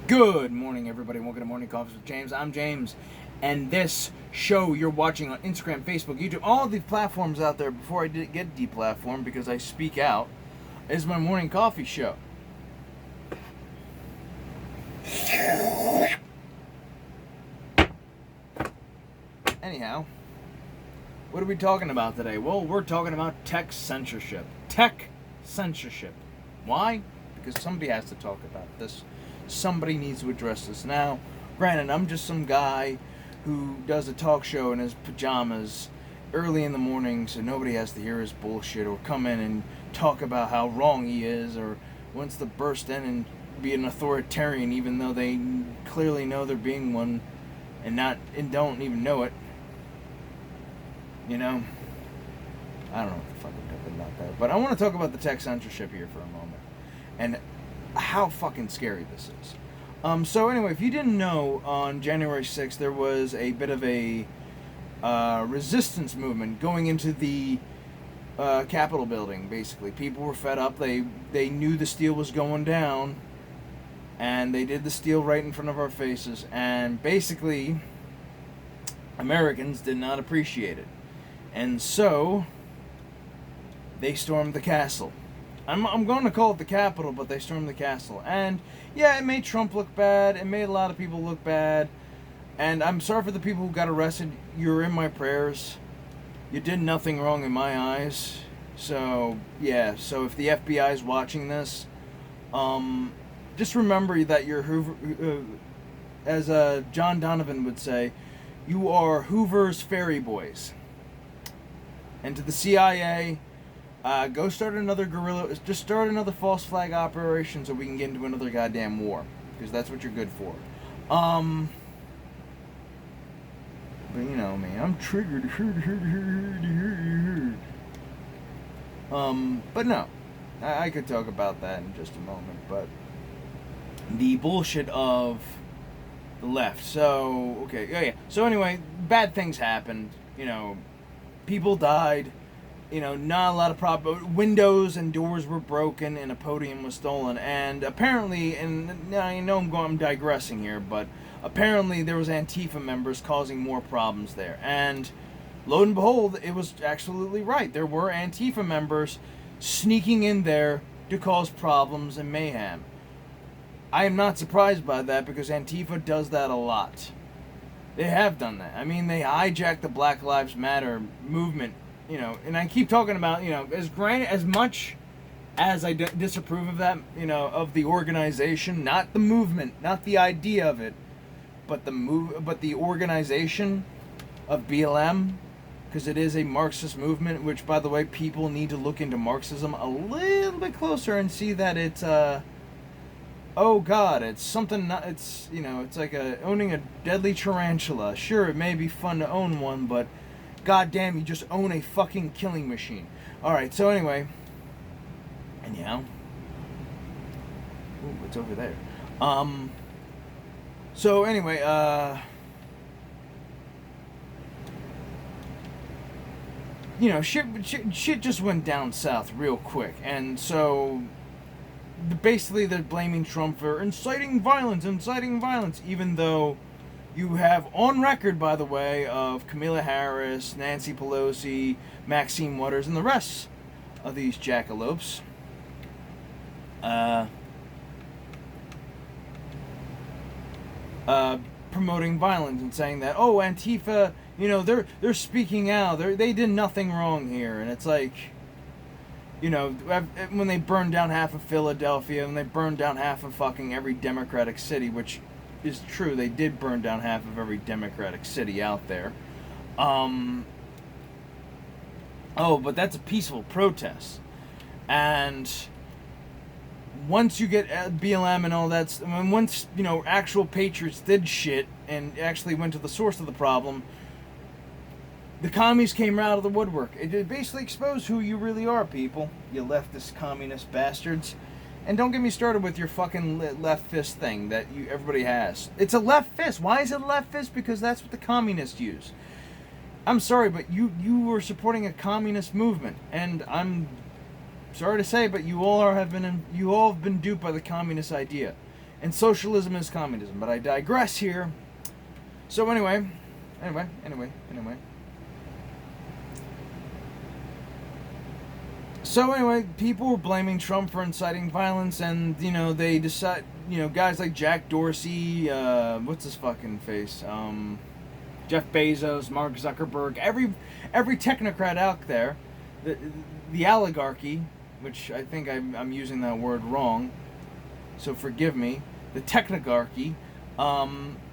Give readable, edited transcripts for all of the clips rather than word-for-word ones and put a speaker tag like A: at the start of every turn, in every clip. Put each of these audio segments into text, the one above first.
A: Good morning, everybody. Welcome to Morning Coffees with James. I'm James, and this show you're watching on Instagram, Facebook, YouTube, all the platforms out there before I did get deplatformed because I speak out, is my morning coffee show. Anyhow, what are we talking about today? Well, we're talking about tech censorship. Tech censorship. Why? Because somebody has to talk about this. Somebody needs to address this. Now, granted, I'm just some guy who does a talk show in his pajamas early in the morning so nobody has to hear his bullshit or come in and talk about how wrong he is or wants to burst in and be an authoritarian even though they clearly know they're being one and don't even know it. You know? I don't know what the fuck I'm talking about that. But I want to talk about the tech censorship here for a moment. And how fucking scary this is. So anyway, if you didn't know, on January 6th there was a bit of a resistance movement going into the Capitol building. Basically, people were fed up. They knew the steal was going down, and they did the steal right in front of our faces. And basically, Americans did not appreciate it, and so they stormed the castle. I'm going to call it the Capitol, but they stormed the castle. And, yeah, it made Trump look bad. It made a lot of people look bad. And I'm sorry for the people who got arrested. You're in my prayers. You did nothing wrong in my eyes. So, yeah. So if the FBI is watching this, just remember that you're Hoover, as John Donovan would say, you are Hoover's fairy boys. And to the CIA... go start another just start another false flag operation so we can get into another goddamn war. Because that's what you're good for. But you know me, I'm triggered. But no. I could talk about that in just a moment. But the bullshit of the left. So, okay, yeah. So anyway, bad things happened. You know, people died. You know, not a lot of windows and doors were broken and a podium was stolen. And apparently, and I know I'm digressing here, but apparently there was Antifa members causing more problems there. And lo and behold, it was absolutely right. There were Antifa members sneaking in there to cause problems and mayhem. I am not surprised by that because Antifa does that a lot. They have done that. I mean, they hijacked the Black Lives Matter movement. You know, and I keep talking about, you know, as much as I disapprove of that, you know, of the organization, not the movement, not the idea of it, but the organization of BLM, because it is a Marxist movement, which, by the way, people need to look into Marxism a little bit closer and see that it's, oh God, it's something, it's, you know, it's like owning a deadly tarantula. Sure, it may be fun to own one, but God damn, you just own a fucking killing machine. Alright, so anyway. Anyhow. Ooh, what's over there? So anyway, you know, shit just went down south real quick. And so, basically they're blaming Trump for inciting violence, even though you have on record, by the way, of Kamala Harris, Nancy Pelosi, Maxine Waters, and the rest of these jackalopes promoting violence and saying that, oh, Antifa, you know, they're speaking out. They did nothing wrong here. And it's like, you know, when they burned down half of Philadelphia and they burned down half of fucking every Democratic city, which is true, they did burn down half of every Democratic city out there. Oh, but that's a peaceful protest. And once you get BLM and all that, I mean, once, you know, actual patriots did shit and actually went to the source of the problem, the commies came out of the woodwork. It basically exposed who you really are, people. You leftist communist bastards. And don't get me started with your fucking left fist thing that everybody has. It's a left fist. Why is it a left fist? Because that's what the communists use. I'm sorry, but you were supporting a communist movement, and sorry to say, but you all have been duped by the communist idea. and socialism is communism. But I digress here. So anyway. So anyway, people were blaming Trump for inciting violence, and they decide, guys like Jack Dorsey, what's his fucking face, Jeff Bezos, Mark Zuckerberg, every technocrat out there, the oligarchy, which I think I'm using that word wrong, so forgive me, the technocracy,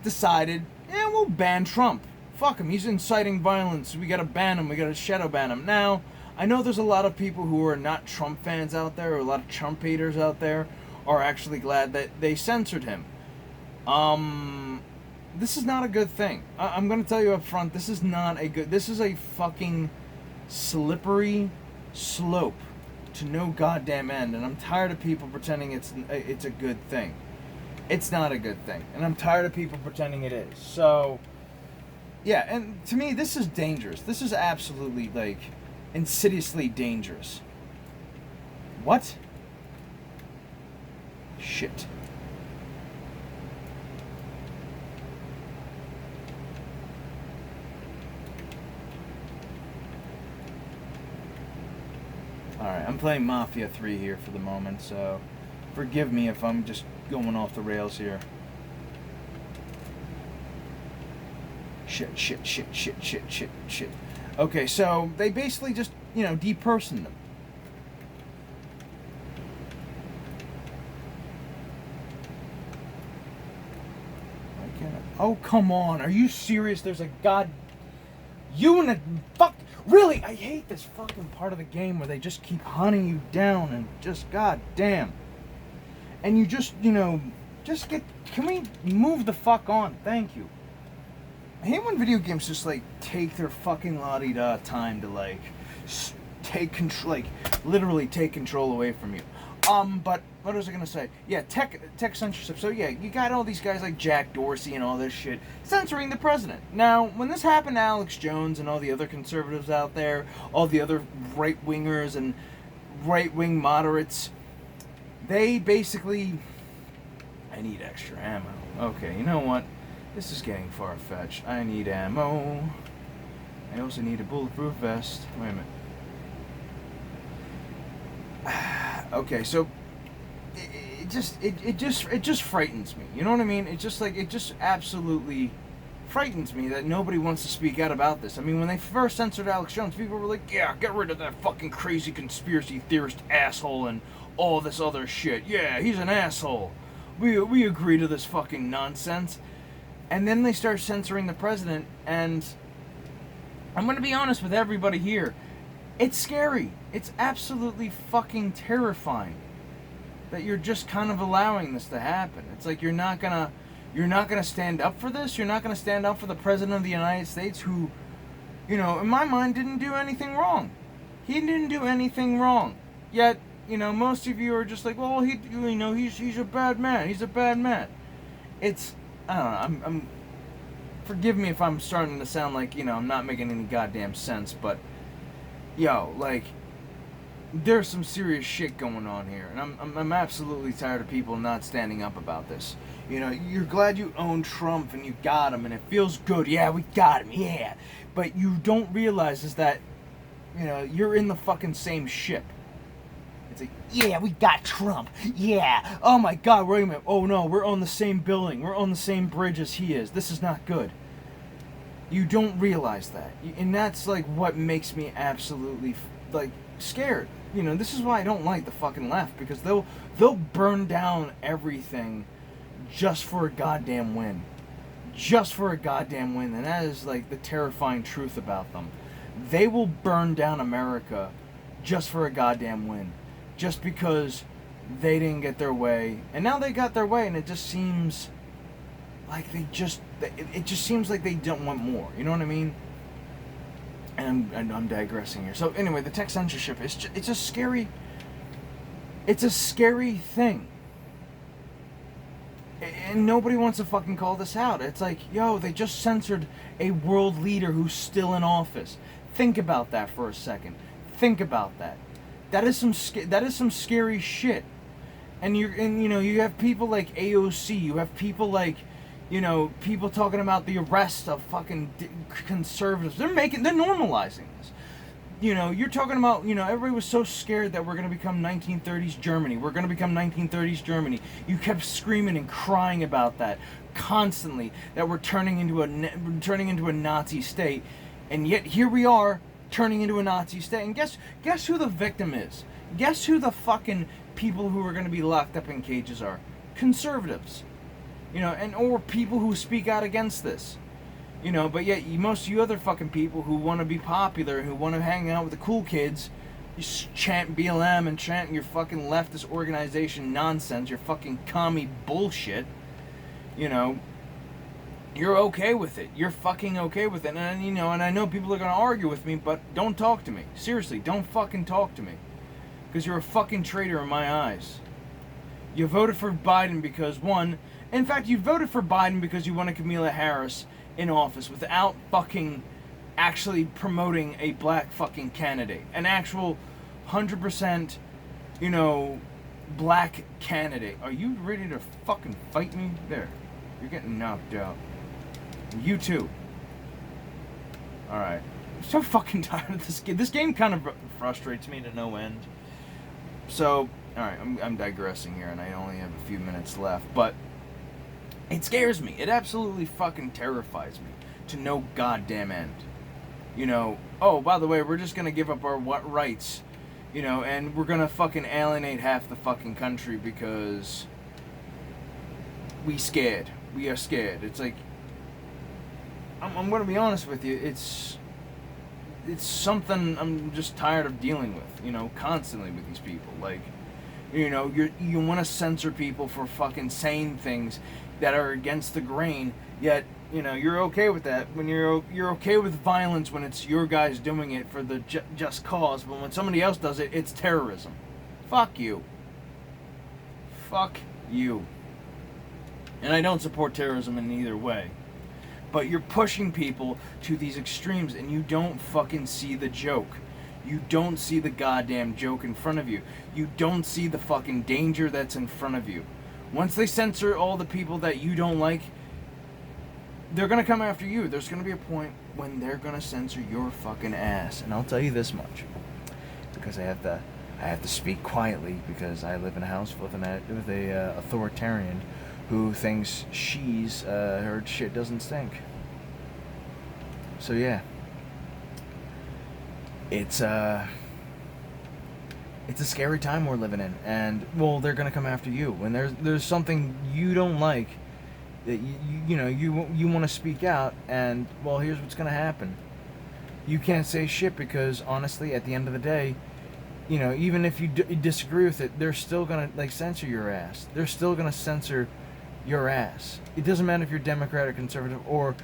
A: decided, we'll ban Trump. Fuck him, he's inciting violence, we gotta ban him, we gotta shadow ban him. Now, I know there's a lot of people who are not Trump fans out there, or a lot of Trump haters out there, are actually glad that they censored him. This is not a good thing. I'm going to tell you up front, this is a fucking slippery slope to no goddamn end, and I'm tired of people pretending it's a good thing. It's not a good thing, and I'm tired of people pretending it is. So, yeah, and to me, this is dangerous. This is absolutely, insidiously dangerous. What? Shit. Alright, I'm playing Mafia 3 here for the moment, so forgive me if I'm just going off the rails here. Shit. Okay, so they basically just, depersoned them. Oh, come on. Are you serious? There's a You and a fuck... Really, I hate this fucking part of the game where they just keep hunting you down and just, goddamn. And you just, just get... Can we move the fuck on? Thank you. I hate when video games just, take their fucking la-di-da time to, take control, literally take control away from you. But what was I gonna say? Yeah, tech censorship. So yeah, you got all these guys like Jack Dorsey and all this shit censoring the president. Now, when this happened to Alex Jones and all the other conservatives out there, all the other right-wingers and right-wing moderates, they basically... I need extra ammo. Okay, you know what? This is getting far-fetched. I need ammo. I also need a bulletproof vest. Wait a minute. Okay, so it just frightens me. You know what I mean? It just absolutely frightens me that nobody wants to speak out about this. I mean, when they first censored Alex Jones, people were like, "Yeah, get rid of that fucking crazy conspiracy theorist asshole and all this other shit. Yeah, he's an asshole. We agree to this fucking nonsense." And then they start censoring the president, and I'm going to be honest with everybody here. It's scary. It's absolutely fucking terrifying that you're just kind of allowing this to happen. It's like you're not gonna stand up for this. You're not gonna stand up for the president of the United States, who, in my mind, didn't do anything wrong. He didn't do anything wrong. Yet, most of you are just like, well, he's a bad man. He's a bad man. It's, I don't know. I'm forgive me if I'm starting to sound like, I'm not making any goddamn sense, but there's some serious shit going on here, and I'm absolutely tired of people not standing up about this. You're glad you own Trump and you got him, and it feels good. Yeah, we got him. Yeah, but you don't realize is that, you're in the fucking same ship. It's like, yeah, we got Trump. Yeah. Oh my God. Wait a minute. Oh no, we're on the same building. We're on the same bridge as he is. This is not good. You don't realize that, and that's what makes me absolutely scared. This is why I don't like the fucking left, because they'll burn down everything just for a goddamn win. Just for a goddamn win, and that is the terrifying truth about them. They will burn down America just for a goddamn win. Just because they didn't get their way, and now they got their way, and it just seems it just seems like they don't want more. You know what I mean? And I'm digressing here. So anyway, the tech censorship it's a scary thing. And nobody wants to fucking call this out. It's like, they just censored a world leader who's still in office. Think about that for a second. Think about that. That is some scary shit. And you have people like AOC, you have people like, people talking about the arrest of fucking conservatives. They're normalizing this. You're talking about, everybody was so scared that we're going to become 1930s Germany. We're going to become 1930s Germany. You kept screaming and crying about that constantly, that we're turning into a Nazi state. And yet here we are turning into a Nazi state. And guess who the victim is? Guess who the fucking people who are going to be locked up in cages are? Conservatives. Or people who speak out against this. But yet most of you other fucking people who want to be popular, who want to hang out with the cool kids, you chant BLM and chant your fucking leftist organization nonsense, your fucking commie bullshit. You're okay with it. You're fucking okay with it. And I know people are going to argue with me, but don't talk to me. Seriously, don't fucking talk to me. Because you're a fucking traitor in my eyes. You voted for Biden because, in fact, you voted for Biden because you wanted Kamala Harris in office without fucking actually promoting a black fucking candidate. An actual 100%, black candidate. Are you ready to fucking fight me? There. You're getting knocked out. You too. Alright. I'm so fucking tired of this game. This game kind of frustrates me to no end. So, alright, I'm digressing here and I only have a few minutes left, but it scares me. It absolutely fucking terrifies me to no goddamn end. Oh, by the way, we're just gonna give up our rights, and we're gonna fucking alienate half the fucking country because we are scared. It's like, I'm gonna be honest with you, it's something I'm just tired of dealing with, constantly with these people. Like, you want to censor people for fucking saying things that are against the grain, yet, you're okay with that. When you're okay with violence when it's your guys doing it for the just cause, but when somebody else does it, it's terrorism. Fuck you. Fuck you. And I don't support terrorism in either way. But you're pushing people to these extremes and you don't fucking see the joke. You don't see the goddamn joke in front of you. You don't see the fucking danger that's in front of you. Once they censor all the people that you don't like, they're gonna come after you. There's gonna be a point when they're gonna censor your fucking ass. And I'll tell you this much, because I have to speak quietly because I live in a house with a authoritarian who thinks her shit doesn't stink. So yeah, it's a scary time we're living in, and they're gonna come after you when there's something you don't like that you want to speak out, and here's what's gonna happen. You can't say shit because honestly, at the end of the day, even if you disagree with it, they're still gonna censor your ass. They're still gonna censor your ass. It doesn't matter if you're Democrat or conservative or,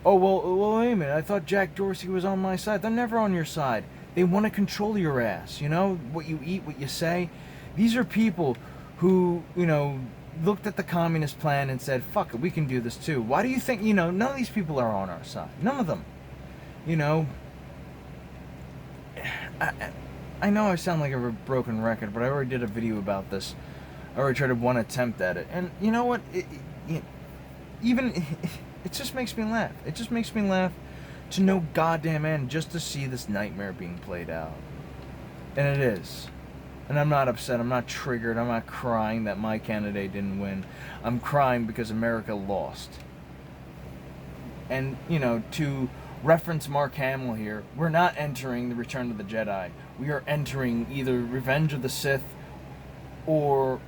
A: wait a minute, I thought Jack Dorsey was on my side. They're never on your side. They want to control your ass, what you eat, what you say. These are people who, looked at the communist plan and said, fuck it, we can do this too. Why do you think, none of these people are on our side. None of them. I know I sound like a broken record, but I already did a video about this. I already tried one attempt at it. And you know what? It just makes me laugh. It just makes me laugh to no goddamn end just to see this nightmare being played out. And it is. And I'm not upset. I'm not triggered. I'm not crying that my candidate didn't win. I'm crying because America lost. And, to reference Mark Hamill here, we're not entering the Return of the Jedi. We are entering either Revenge of the Sith or...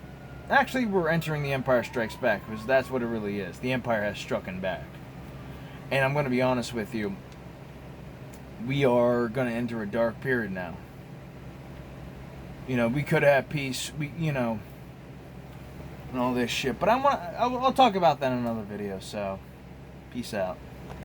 A: Actually, we're entering The Empire Strikes Back, because that's what it really is. The Empire has struck back. And I'm going to be honest with you. We are going to enter a dark period now. We could have peace, and all this shit. But I'll talk about that in another video, so peace out.